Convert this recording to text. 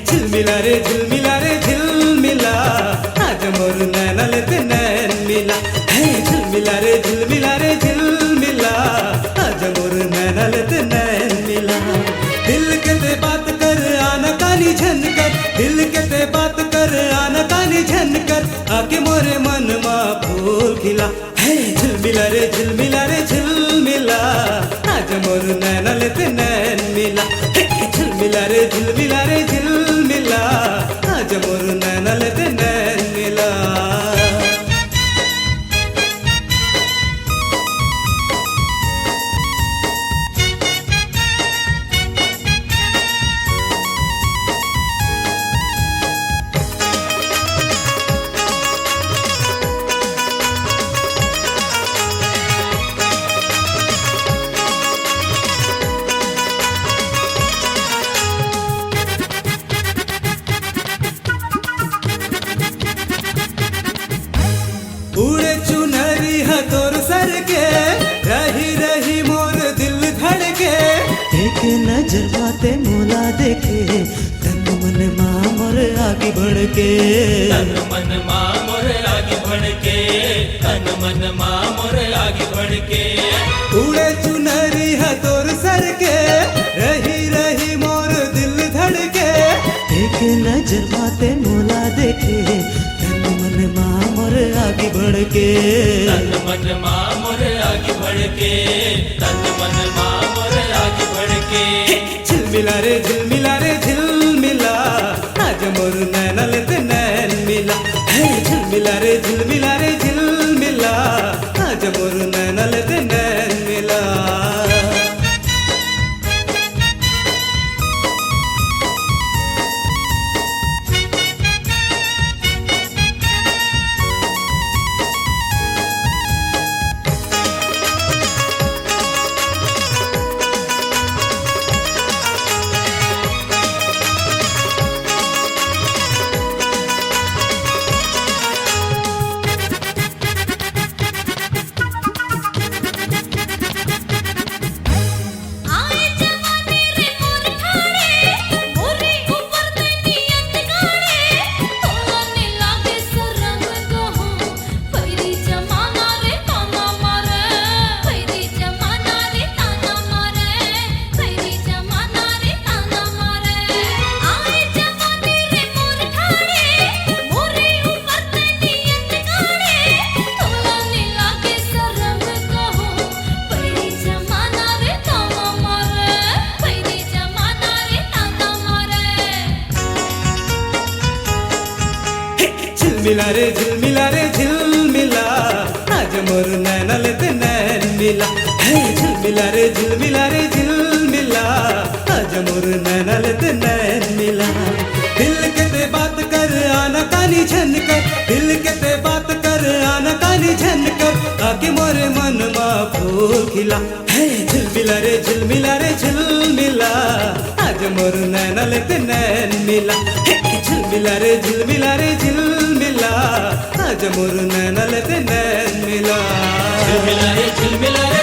झिलमिला रे झिलमिला आज मोर नैनल ते नैन मिला है झिलमिला रे झिलमिला आज मोर नैनल ते नैन मिला दिल के ते बात कर आना कानी झनकर दिल के ते बात कर आना कानी झनकर आके मोरे मन मा फूल खिला है झिलमिला रे झिलमिला आज मोर नैनल ते नैन मिला झिलमिला रे झिलमिला आज मोर नैनल ते नैन मिला उड़े चुनरी हथोर सर के रही रही मोर दिल धड़के एक नजर बाते मोला देखे तन मन माँ मोर आगे बढ़ के तन मन माँ मोर आगे बढ़ के तन मन माँ मोर आगे बढ़ के उड़े चुनरी हथोर सर के रही रही मोर दिल धड़के एक नजर बाते मोला देखे तन मन माँ मोर आगे बढ़ के तन मन माँ मोर आगे बढ़ के तन मन माँ मोर आगे बढ़ के झिलमिला रे झिलमिला आज मोर नैनल ते नैन मिला है झिलमिला रे झिलमिला आज मोर नैनल ते नैन मिला झिलमिला रे झिलमिला आज मोर नैनल ते नैन मिला है झिलमिला रे झिलमिला आज मोर नैनल ते नैन मिला दिल के ते बात कर आना कानी झनकर दिल के ते बात कर आना कानी झनकर आके मोरे मन मा फूल खिला है झिलमिला रे झिलमिला आज मोर नैनल ते नैन मिला झिलमिला रे झिलमिला आज मोर नैनल ते नैन मिला झिलमिला रे